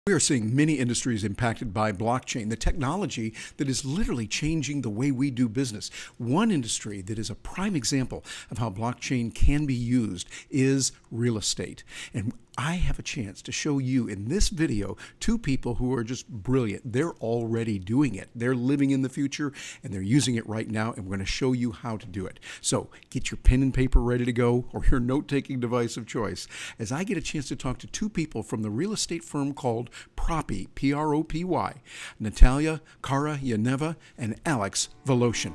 We are seeing many industries impacted by blockchain, the technology that is literally changing the way we do business. One industry that is a prime example of how blockchain can be used is real estate. And I have a chance to show you in this video two people who are just brilliant. They're already doing it. They're living in the future and they're using it right now, and we're going to show you how to do it. So get your pen and paper ready to go, or your note-taking device of choice, as I get a chance to talk to two people from the real estate firm called Propy, P-R-O-P-Y, Natalia Karayaneva and Alex Voloshyn.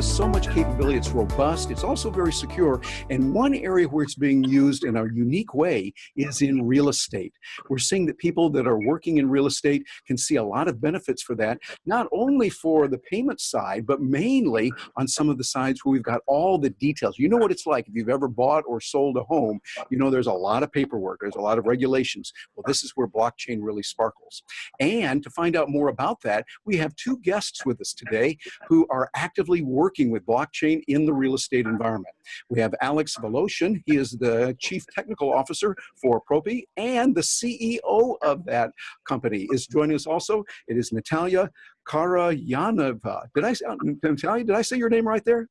So much capability, it's robust, it's also very secure, and one area where it's being used in a unique way is in real estate. We're seeing that people that are working in real estate can see a lot of benefits for that, not only for the payment side, but mainly on some of the sides where we've got all the details. You know what it's like if you've ever bought or sold a home. You know there's a lot of paperwork, there's a lot of regulations. Well, this is where blockchain really sparkles. And to find out more about that, we have two guests with us today who are actively working with blockchain in the real estate environment. We have Alex Voloshyn. He is the Chief Technical Officer for Propy, and the CEO of that company is joining us also. It is Natalia Karayaneva. Natalia, did I say your name right there?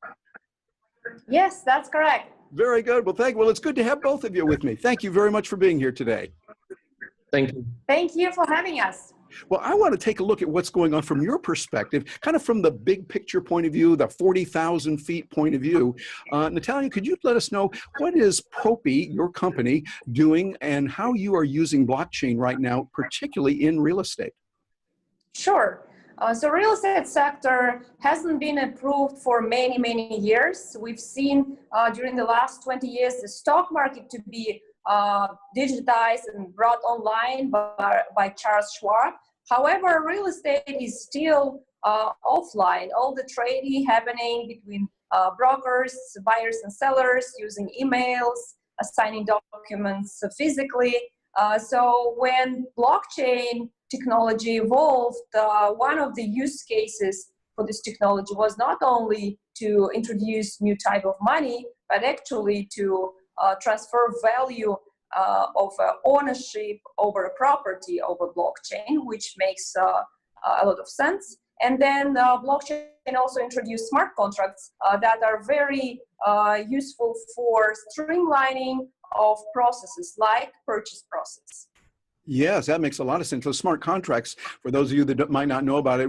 Yes, that's correct. Very good. Well, it's good to have both of you with me. Thank you very much for being here today. Thank you. Thank you for having us. Well, I want to take a look at what's going on from your perspective, kind of from the big picture point of view, the 40,000 feet point of view. Natalia, could you let us know what is Propy, your company, doing, and how you are using blockchain right now, particularly in real estate? Sure. So real estate sector hasn't been approved for many, many years. We've seen during the last 20 years the stock market to be digitized and brought online by Charles Schwab. However, real estate is still offline. All the trading happening between brokers, buyers and sellers, using emails, signing documents physically. So when blockchain technology evolved, one of the use cases for this technology was not only to introduce new type of money, but actually to transfer value of ownership over a property over blockchain, which makes a lot of sense. And then blockchain also introduced smart contracts that are very useful for streamlining of processes like purchase process. Yes, that makes a lot of sense. Those smart contracts, for those of you that might not know about it,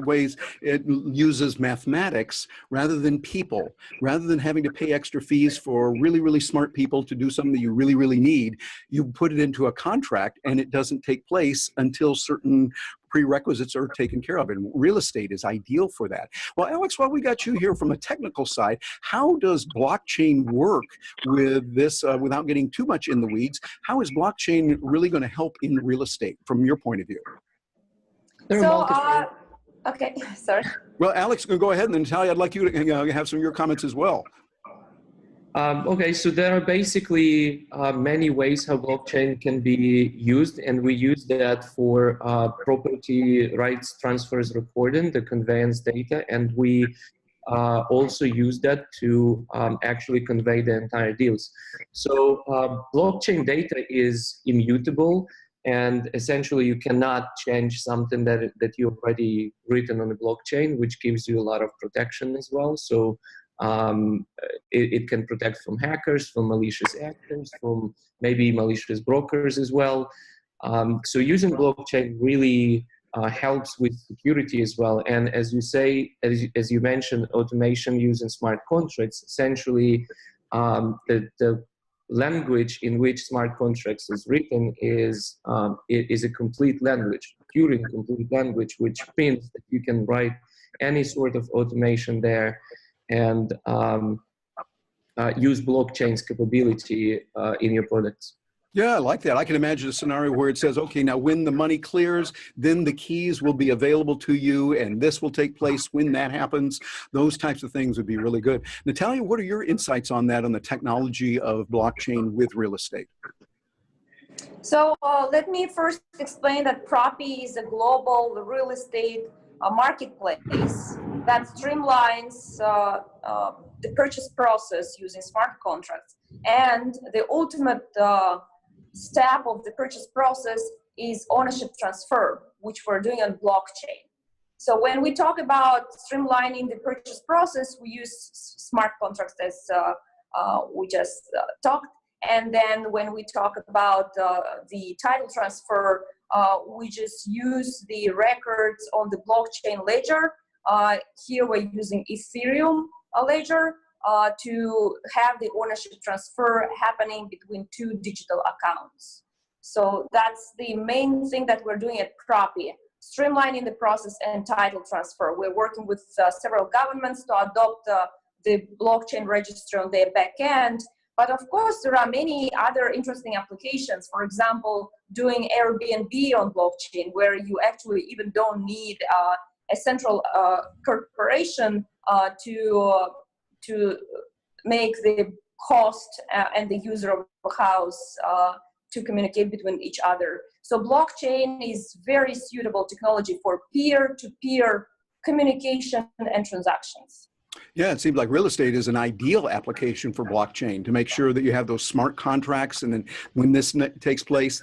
it uses mathematics rather than people. Rather than having to pay extra fees for really, really smart people to do something that you really, really need, you put it into a contract and it doesn't take place until certain prerequisites are taken care of, and real estate is ideal for that. Well, Alex, while we got you here from a technical side, how does blockchain work with this without getting too much in the weeds? How is blockchain really going to help in real estate from your point of view? Okay, sorry. Well, Alex, go ahead, and then Natalia, I'd like you to have some of your comments as well. Okay, so there are basically many ways how blockchain can be used, and we use that for property rights transfers recording, the conveyance data, and we also use that to actually convey the entire deals. So blockchain data is immutable, and essentially you cannot change something that you've already written on the blockchain, which gives you a lot of protection as well. So it can protect from hackers, from malicious actors, from maybe malicious brokers as well. So using blockchain really helps with security as well. And as you say, as you mentioned, automation using smart contracts, essentially the language in which smart contracts is written is a complete language, Turing complete language, which means that you can write any sort of automation there and use blockchain's capability in your products. Yeah, I like that. I can imagine a scenario where it says, okay, now when the money clears, then the keys will be available to you and this will take place when that happens. Those types of things would be really good. Natalia, what are your insights on that, on the technology of blockchain with real estate? So let me first explain that Propy is a global real estate marketplace that streamlines the purchase process using smart contracts. And the ultimate step of the purchase process is ownership transfer, which we're doing on blockchain. So when we talk about streamlining the purchase process, we use smart contracts as we just talked. And then when we talk about the title transfer, we just use the records on the blockchain ledger. Here we're using Ethereum ledger to have the ownership transfer happening between two digital accounts. So that's the main thing that we're doing at Propy, streamlining the process and title transfer. We're working with several governments to adopt the blockchain registry on their back end. But of course, there are many other interesting applications. For example, doing Airbnb on blockchain, where you actually even don't need a central corporation to make the host and the user of a house to communicate between each other. So blockchain is very suitable technology for peer-to-peer communication and transactions. Yeah, it seems like real estate is an ideal application for blockchain to make sure that you have those smart contracts, and then when this takes place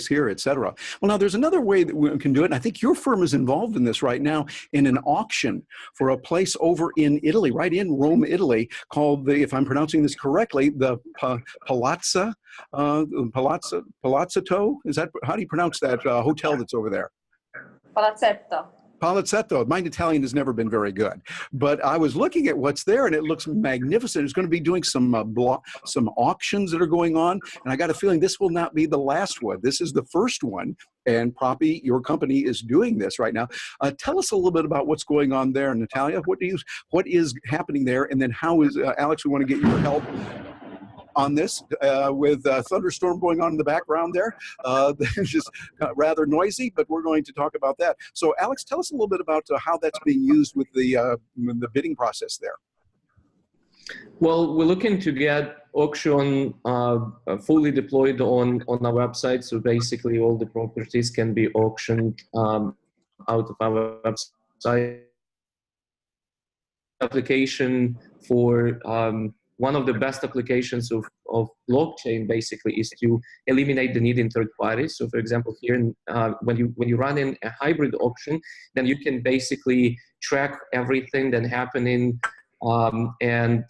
here, et cetera. Well, now there's another way that we can do it, and I think your firm is involved in this right now in an auction for a place over in Italy, right in Rome, Italy, called the, if I'm pronouncing this correctly, the Palazzo, is that, how do you pronounce that hotel that's over there? Palazzetto. Palazzetto. My Italian has never been very good, but I was looking at what's there and it looks magnificent. It's going to be doing some auctions that are going on, and I got a feeling this will not be the last one. This is the first one, and Propy, your company, is doing this right now. Tell us a little bit about what's going on there, Natalia. What is happening there, and then how is Alex? We want to get your help on this with a thunderstorm going on in the background there. It's just rather noisy, but we're going to talk about that. So Alex, tell us a little bit about how that's being used with the bidding process there. Well, we're looking to get auction fully deployed on our website. So basically all the properties can be auctioned out of our website. Application for one of the best applications of blockchain basically is to eliminate the need in third parties. So for example, here when you run in a hybrid auction, then you can basically track everything that's happening and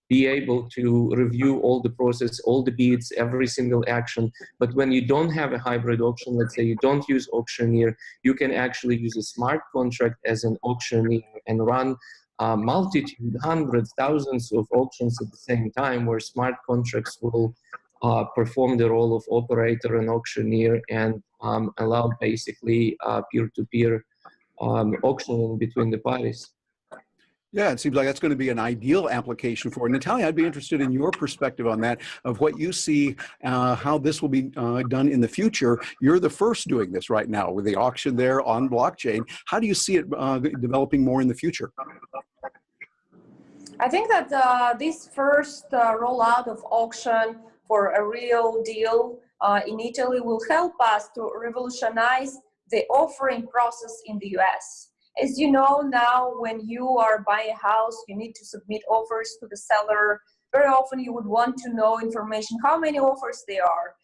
be able to review all the process, all the bids, every single action. But when you don't have a hybrid auction, let's say you don't use auctioneer, you can actually use a smart contract as an auctioneer and run multitude, hundreds, thousands of auctions at the same time, where smart contracts will perform the role of operator and auctioneer and allow basically peer-to-peer auctioning between the parties. Yeah, it seems like that's going to be an ideal application for it. Natalia, I'd be interested in your perspective on that, of what you see, how this will be done in the future. You're the first doing this right now with the auction there on blockchain. How do you see it developing more in the future? I think that this first rollout of auction for a real deal in Italy will help us to revolutionize the offering process in the US. As you know, now when you are buying a house, you need to submit offers to the seller. Very often you would want to know information, how many offers there are.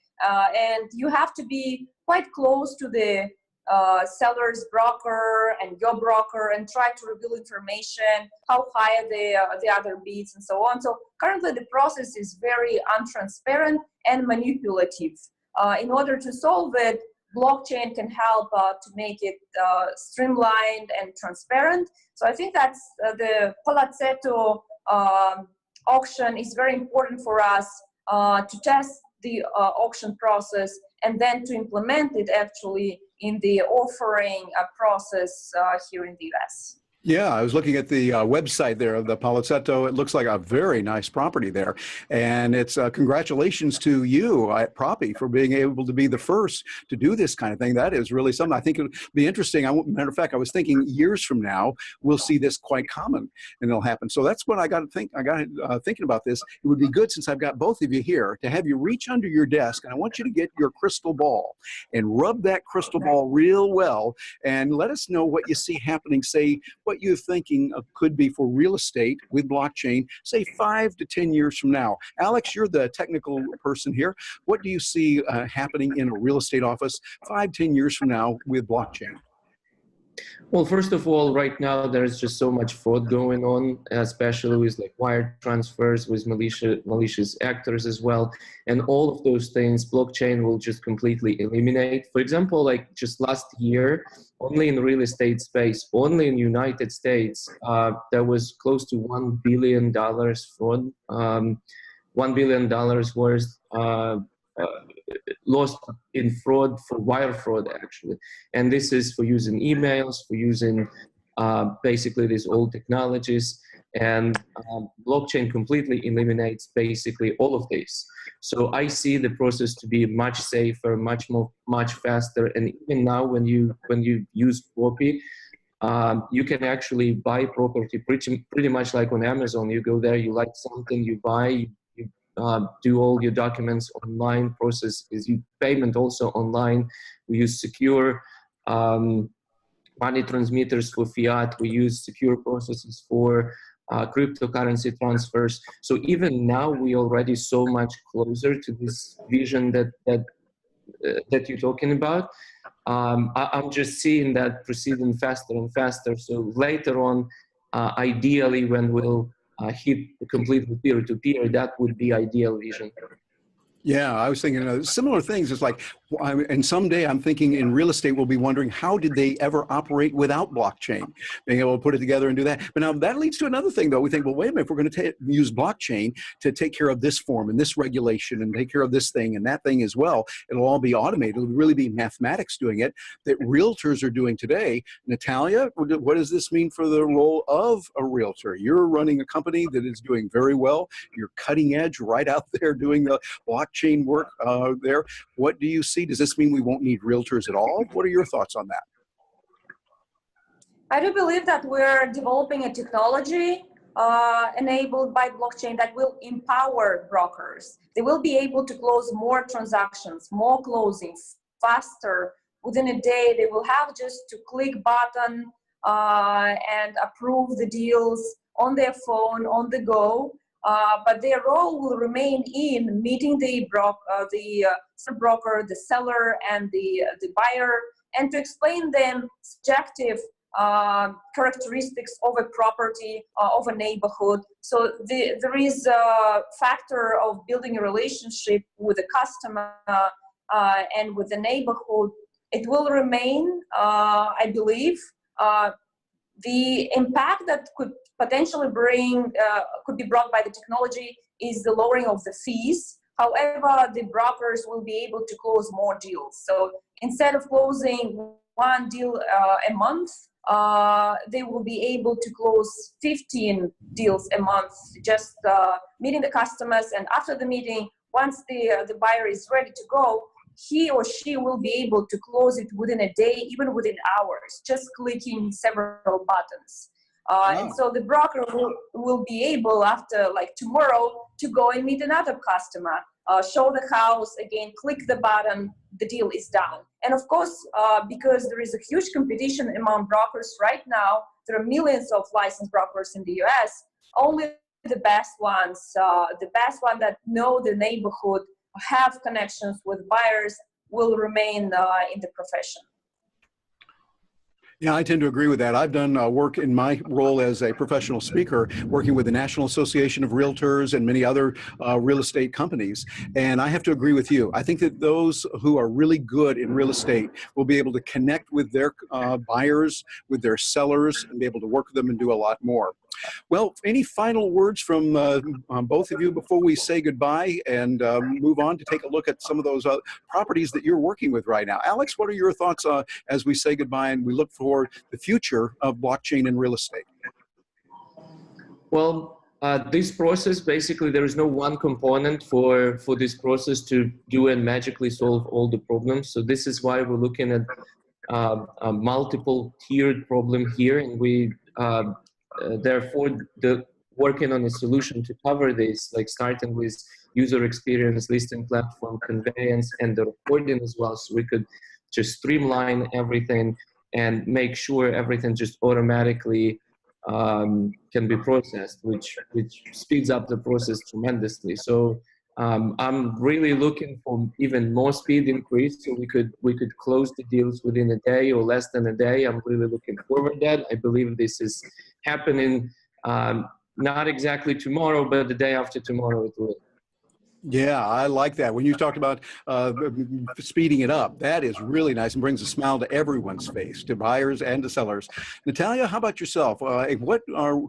And you have to be quite close to the seller's broker and your broker and try to reveal information, how high are the other bids and so on. So currently the process is very untransparent and manipulative. In order to solve it, blockchain can help to make it streamlined and transparent. So I think that's the Palazzetto auction is very important for us to test the auction process and then to implement it actually in the offering process here in the US. Yeah, I was looking at the website there of the Palazzetto. It looks like a very nice property there. And it's congratulations to you at Propy for being able to be the first to do this kind of thing. That is really something. I think it'll be interesting. Matter of fact, I was thinking years from now, we'll see this quite common and it'll happen. So that's what I got to think. I got thinking about this. It would be good, since I've got both of you here, to have you reach under your desk, and I want you to get your crystal ball and rub that crystal ball real well and let us know what you see happening, say, what you're thinking of could be for real estate with blockchain, say 5 to 10 years from now. Alex, you're the technical person here. What do you see happening in a real estate office 5, 10 years from now with blockchain? Well, first of all, right now there's just so much fraud going on, especially with like wire transfers, with malicious actors as well. And all of those things, blockchain will just completely eliminate. For example, like just last year, only in real estate space, only in United States, there was close to $1 billion fraud, $1 billion worth lost in fraud, for wire fraud actually. And this is for using emails, for using basically these old technologies, and blockchain completely eliminates basically all of this. So I see the process to be much safer, much faster. And even now when you use Propy, you can actually buy property pretty much like on Amazon. You go there, you like something, you buy, do all your documents online, process is payment also online. We use secure money transmitters for fiat. We use secure processes for cryptocurrency transfers. So even now we already so much closer to this vision that you're talking about. I'm just seeing that proceeding faster and faster. So later on, ideally when we'll hit completely peer-to-peer, that would be ideal vision. Yeah, I was thinking similar things. It's like, and someday I'm thinking in real estate, we'll be wondering, how did they ever operate without blockchain? Being able to put it together and do that. But now that leads to another thing, though. We think, well, wait a minute, if we're going to use blockchain to take care of this form and this regulation and take care of this thing and that thing as well, it'll all be automated. It'll really be mathematics doing it that realtors are doing today. Natalia, what does this mean for the role of a realtor? You're running a company that is doing very well. You're cutting edge right out there doing the blockchain work there. What do you see? Does this mean we won't need realtors at all? What are your thoughts on that? I do believe that we're developing a technology enabled by blockchain that will empower brokers. They will be able to close more transactions, more closings, faster. Within a day, they will have just to click button and approve the deals on their phone, on the go. But their role will remain in meeting the broker, the seller, and the buyer, and to explain them subjective characteristics of a property, of a neighborhood. So there is a factor of building a relationship with the customer and with the neighborhood. It will remain, I believe. The impact that could potentially could be brought by the technology is the lowering of the fees. However, the brokers will be able to close more deals. So instead of closing one deal a month, they will be able to close 15 deals a month, just meeting the customers. And after the meeting, once the buyer is ready to go, he or she will be able to close it within a day, even within hours, just clicking several buttons. And so the broker will be able, after like tomorrow, to go and meet another customer, show the house again, click the button, the deal is done. And of course, because there is a huge competition among brokers right now, there are millions of licensed brokers in the US, only the best ones, the best one that know the neighborhood, have connections with buyers, will remain in the profession. Yeah, I tend to agree with that. I've done work in my role as a professional speaker, working with the National Association of Realtors and many other real estate companies. And I have to agree with you. I think that those who are really good in real estate will be able to connect with their buyers, with their sellers, and be able to work with them and do a lot more. Well, any final words from both of you before we say goodbye and move on to take a look at some of those properties that you're working with right now? Alex, what are your thoughts as we say goodbye and we look for the future of blockchain in real estate? Well, this process, basically, there is no one component for this process to do and magically solve all the problems. So this is why we're looking at a multiple tiered problem here, and we therefore working on a solution to cover this, like starting with user experience, listing platform, conveyance, and the recording as well, so we could just streamline everything and make sure everything just automatically can be processed, which speeds up the process tremendously. So I'm really looking for even more speed increase, so we could close the deals within a day or less than a day. I'm really looking forward to that. I believe this is happening not exactly tomorrow, but the day after tomorrow it will. Yeah, I like that. When you talked about speeding it up, that is really nice and brings a smile to everyone's face, to buyers and to sellers. Natalia, how about yourself? What are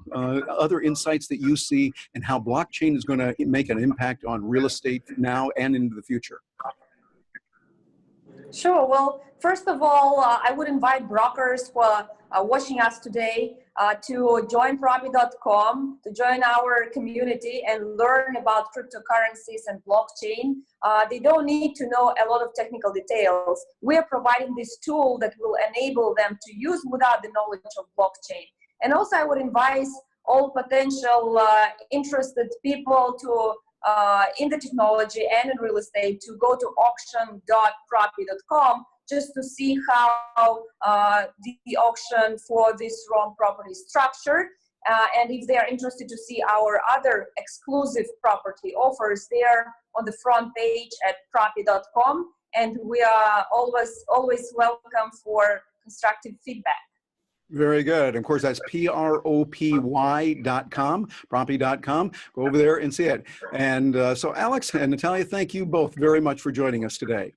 other insights that you see and how blockchain is going to make an impact on real estate now and into the future? Sure. Well, first of all, I would invite brokers who are watching us today to join Propy.com, to join our community and learn about cryptocurrencies and blockchain. They don't need to know a lot of technical details. We are providing this tool that will enable them to use without the knowledge of blockchain. And also, I would advise all potential interested people to in the technology and in real estate to go to auction.propy.com just to see how the auction for this ROM property is structured. And if they are interested to see our other exclusive property offers, they are on the front page at propy.com. And we are always welcome for constructive feedback. Very good. And of course, that's propy.com, propy.com. Go over there and see it. And so Alex and Natalia, thank you both very much for joining us today.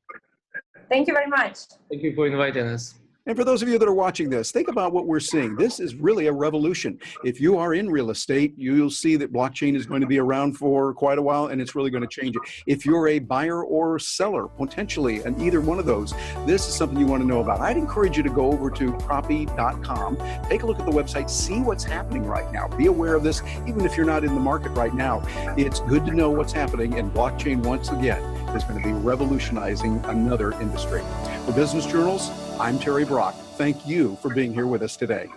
Thank you very much. Thank you for inviting us. And for those of you that are watching this, think about what we're seeing. This is really a revolution. If you are in real estate, you'll see that blockchain is going to be around for quite a while, and it's really going to change it. If you're a buyer or seller, potentially, and either one of those, this is something you want to know about. I'd encourage you to go over to propy.com, take a look at the website, see what's happening right now. Be aware of this, even if you're not in the market right now. It's good to know what's happening, and blockchain, once again, is going to be revolutionizing another industry. For Business Journals, I'm Terry Brock. Thank you for being here with us today.